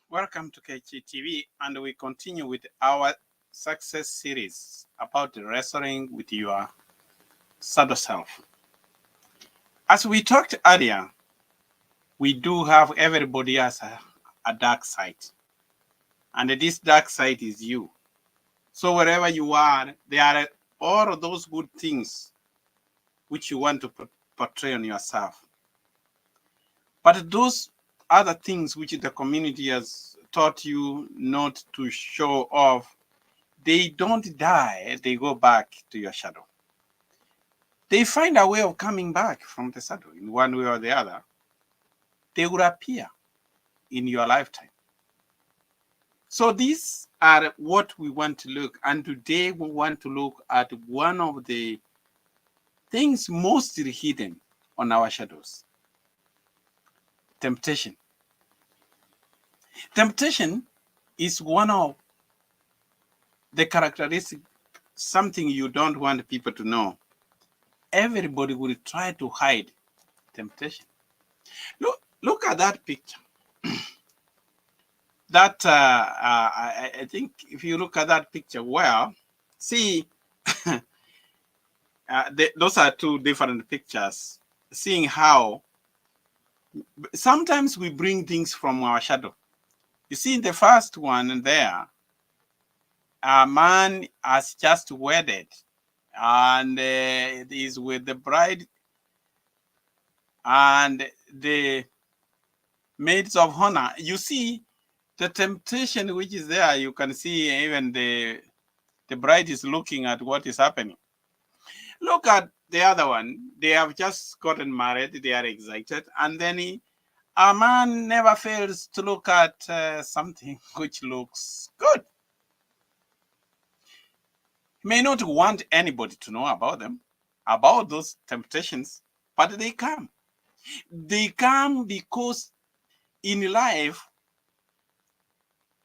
Welcome to KGTV, and we continue with our success series about wrestling with your shadow self. As we talked earlier, we do have everybody has a dark side, and this dark side is you. So wherever you are, there are all of those good things which you want to portray on yourself. But those other things which the community has taught you not to show off, they don't die, they go back to your shadow. They find a way of coming back from the shadow in one way or the other. They will appear in your lifetime. So these are what we want to look, and today we want to look at one of the things mostly hidden on our shadows. Temptation. Temptation is one of the characteristics, something you don't want people to know. Everybody will try to hide temptation. Look at that picture. That I think if you look at that picture well, see, those are two different pictures. Seeing how sometimes we bring things from our shadow. You see, in the first one there, a man has just wedded and is with the bride and the maids of honor. You see the temptation which is there. You can see even the bride is looking at what is happening. Look at the other one. They have just gotten married. They are excited. And then a man never fails to look at something which looks good. He may not want anybody to know about them, about those temptations, but they come. They come because in life,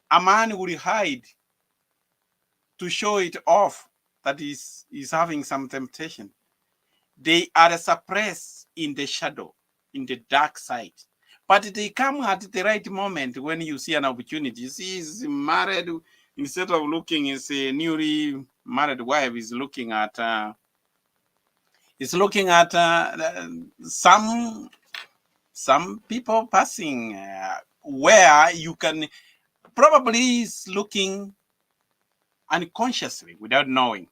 a man will hide to show it off that is having some temptation. They are suppressed in the shadow, in the dark side. But they come at the right moment when you see an opportunity. You see, he's married. Instead of looking, his newly married wife is looking at some people passing where you can probably is looking unconsciously without knowing.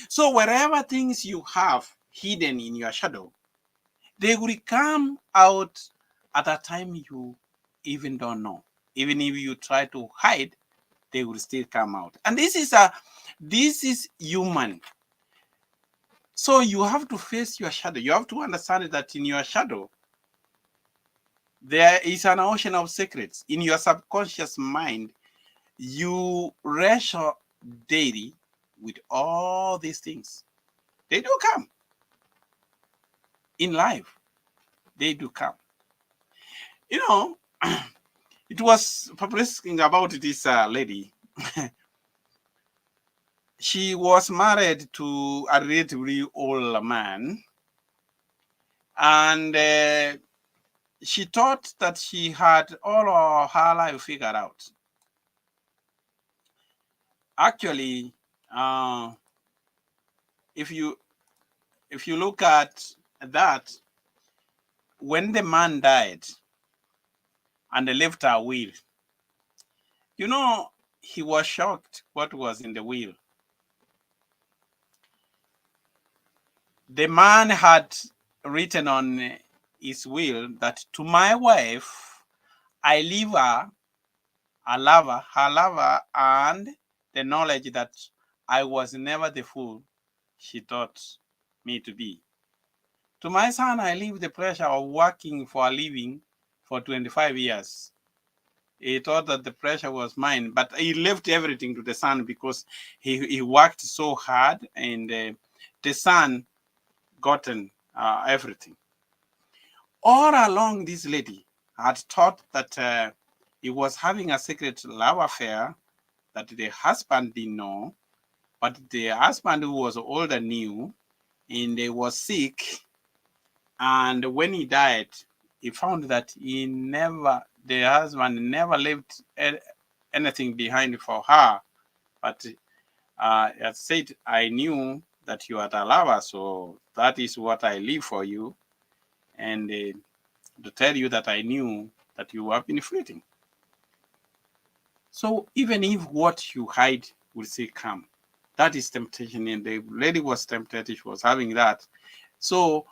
So wherever things you have hidden in your shadow, they will come out at a time you even don't know. Even if you try to hide, they will still come out. And this is human. So you have to face your shadow. You have to understand that in your shadow, there is an ocean of secrets. In your subconscious mind, you wrestle daily with all these things. They do come. In life, they do come. You know, it was publishing about this lady. She was married to a relatively old man, and she thought that she had all of her life figured out. Actually, if you look at that, when the man died and they left a will, you know, he was shocked what was in the will. The man had written on his will that to my wife, I leave her, her lover, and the knowledge that I was never the fool she thought me to be. To my son, I leave the pressure of working for a living for 25 years. He thought that the pressure was mine, but he left everything to the son because he worked so hard, and the son gotten everything. All along, this lady had thought that he was having a secret love affair that the husband didn't know, but the husband, who was older, knew, and he was sick. And when he died, he found that the husband never left anything behind for her, but had said, I knew that you are a lover, so that is what I live for you, and to tell you that I knew that you have been flirting. So even if what you hide will say come, that is temptation, and the lady was tempted, she was having that. So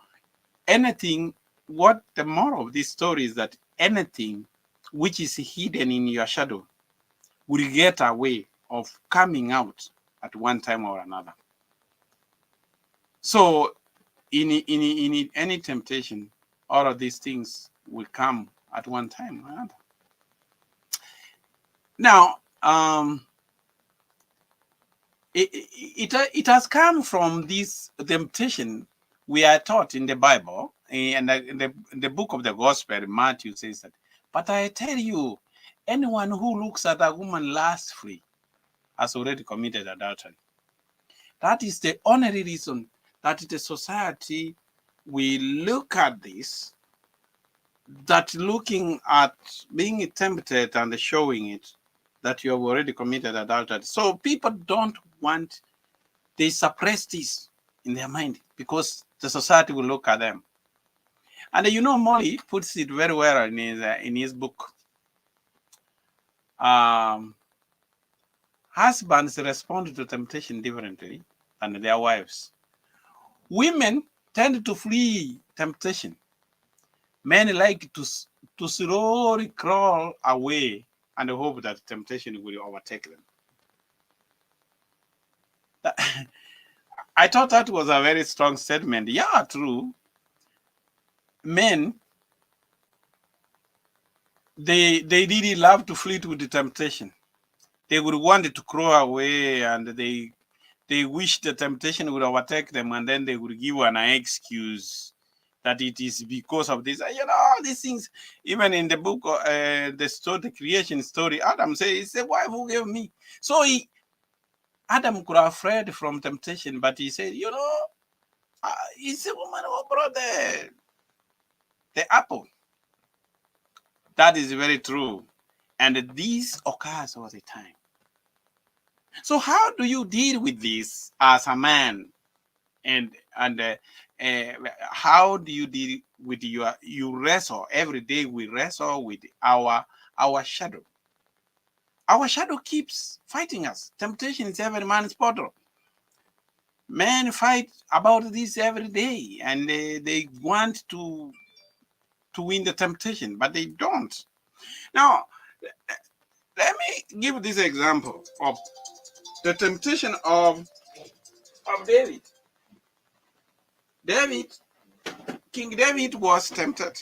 anything, what the moral of this story is that anything which is hidden in your shadow will get a way of coming out at one time or another. So in any temptation, all of these things will come at one time or another. Now, it has come from this temptation we are taught in the Bible, and in the book of the Gospel, Matthew says that, but I tell you, anyone who looks at a woman lustfully has already committed adultery. That is the only reason that the society we look at this, that looking at being tempted and showing it, that you have already committed adultery. So people don't want, they suppress this in their mind because the society will look at them. And you know, Molly puts it very well in his book. Husbands respond to temptation differently than their wives. Women tend to flee temptation. Men like to slowly crawl away and hope that temptation will overtake them. I thought that was a very strong statement. Yeah, true. Men, they really love to flee with the temptation. They would want it to crawl away, and they wish the temptation would overtake them, and then they would give an excuse that it is because of this. You know, these things, even in the book, the creation story, Adam says, it's the wife who gave me. So Adam could have fled from temptation, but he said, you know, it's a woman who brought the apple. That is very true. And this occurs all the time. So how do you deal with this as a man? And how do you deal with you wrestle every day? We wrestle with our shadow. Our shadow keeps fighting us. Temptation is every man's portal. Men fight about this every day, and they want to win the temptation, but they don't. Now, let me give this example of the temptation of David. King David was tempted.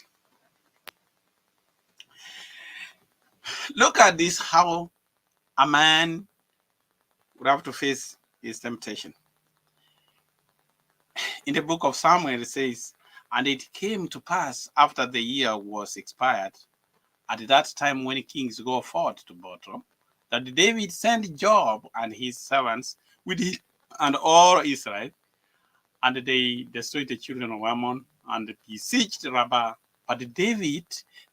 Look at this, how a man would have to face his temptation. In the book of Samuel, it says, and it came to pass after the year was expired, at that time when kings go forth to battle, that David sent Joab and his servants with him and all Israel, and they destroyed the children of Ammon and besieged Rabbah. But David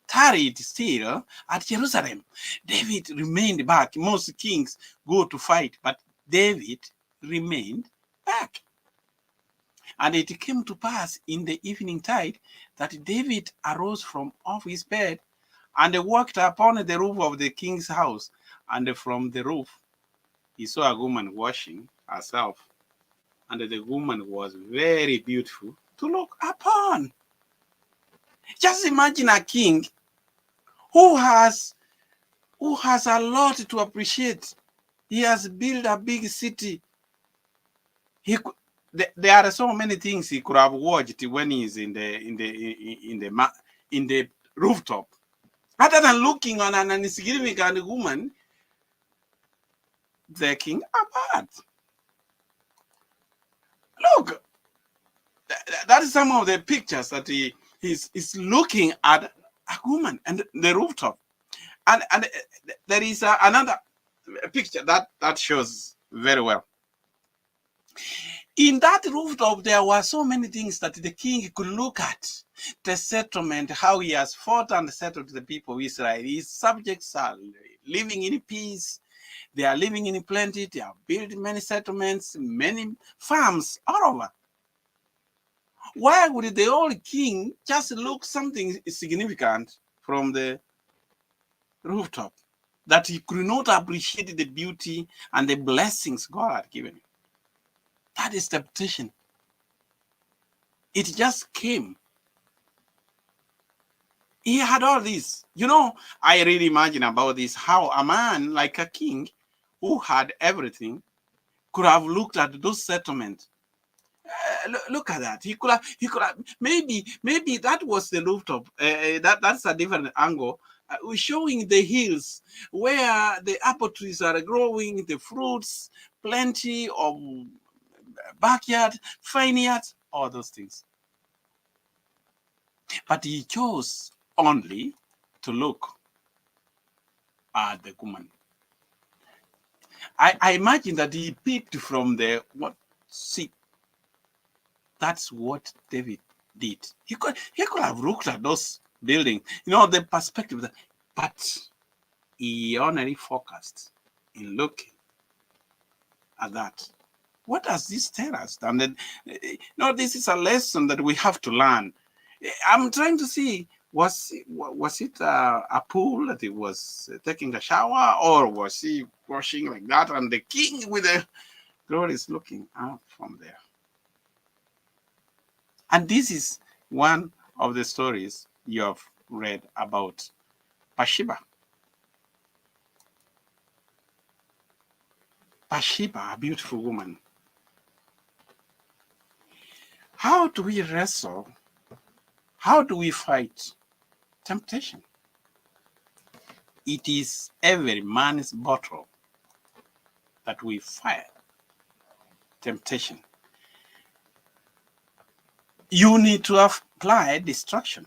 tarried still at Jerusalem. David remained back. Most kings go to fight, but David remained back. And it came to pass in the evening tide that David arose from off his bed and walked upon the roof of the king's house. And from the roof, he saw a woman washing herself. And the woman was very beautiful to look upon. Just imagine a king who has a lot to appreciate. He has built a big city. There are so many things he could have watched when he's in the rooftop. Rather than looking on an insignificant woman, the king apart. Look, that is some of the pictures that he's looking at a woman and the rooftop. And there is another picture that shows very well. In that rooftop, there were so many things that the king could look at. The settlement, how he has fought and settled the people of Israel. His subjects are living in peace. They are living in plenty. They have built many settlements, many farms all over. Why would the old king just look something significant from the rooftop that he could not appreciate the beauty and the blessings God had given him? That is temptation. It just came. He had all this. I really imagine about this, how a man like a king who had everything could have looked at those settlements. Look at that. He could have, maybe that was the rooftop. That's a different angle. Showing the hills where the apple trees are growing, the fruits, plenty of backyard, vineyard, all those things. But he chose only to look at the woman. I imagine that he peeped from the seat. That's what David did. He could have looked at those buildings, the perspective. But he only focused in looking at that. What does this tell us? And then, this is a lesson that we have to learn. I'm trying to see, was it a pool that he was taking a shower, or was he washing like that? And the king with the glory is looking out from there. And this is one of the stories you have read about Bathsheba. Bathsheba, a beautiful woman. How do we wrestle? How do we fight temptation? It is every man's battle that we fight temptation. You need to apply destruction.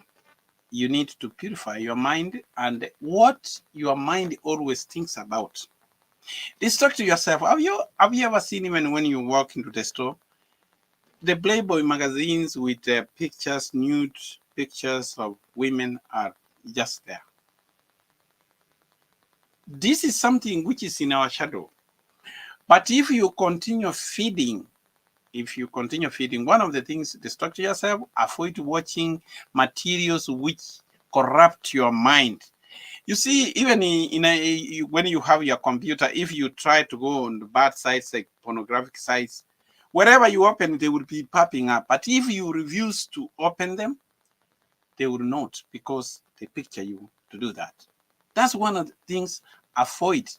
You need to purify your mind and what your mind always thinks about. Distract yourself. Have you ever seen, even when you walk into the store, the Playboy magazines with pictures, nude pictures of women are just there? This is something which is in our shadow. But if you continue feeding, one of the things, distract yourself, avoid watching materials which corrupt your mind. You see, even when you have your computer, if you try to go on the bad sites like pornographic sites, wherever you open, they will be popping up. But if you refuse to open them, they will not, because they picture you to do that. That's one of the things. Avoid.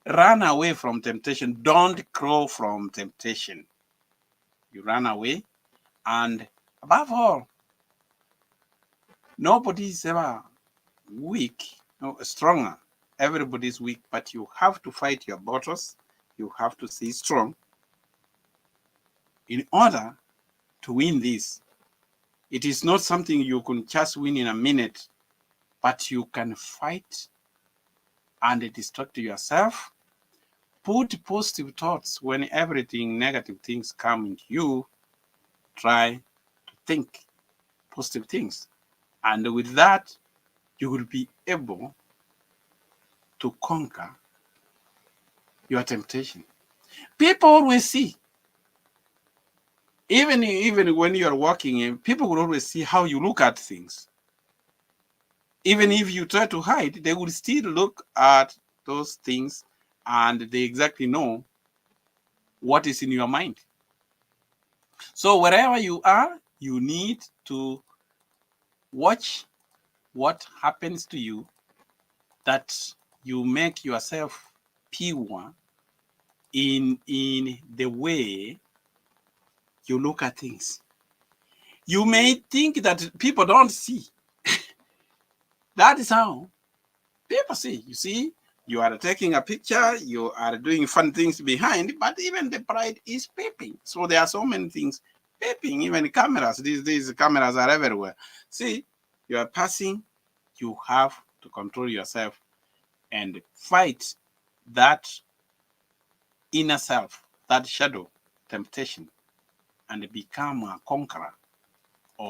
Run away from temptation. Don't crawl from temptation. You run away. And above all, nobody is ever weak, no, stronger. Everybody's weak, but you have to fight your battles. You have to stay strong in order to win this. It is not something you can just win in a minute, but you can fight and distract yourself. Put positive thoughts when everything, negative things come into you. Try to think positive things. And with that, you will be able to conquer your temptation. People always see. Even when you are walking, people will always see how you look at things. Even if you try to hide, they will still look at those things and they exactly know what is in your mind. So wherever you are, you need to watch what happens to you, that you make yourself pure in the way you look at things. You may think that people don't see. That is how people see. You see, you are taking a picture, you are doing fun things behind, but even the bride is peeping. So there are so many things peeping, even cameras. These cameras are everywhere. See, you are passing, you have to control yourself and fight that inner self, that shadow temptation. and become a conqueror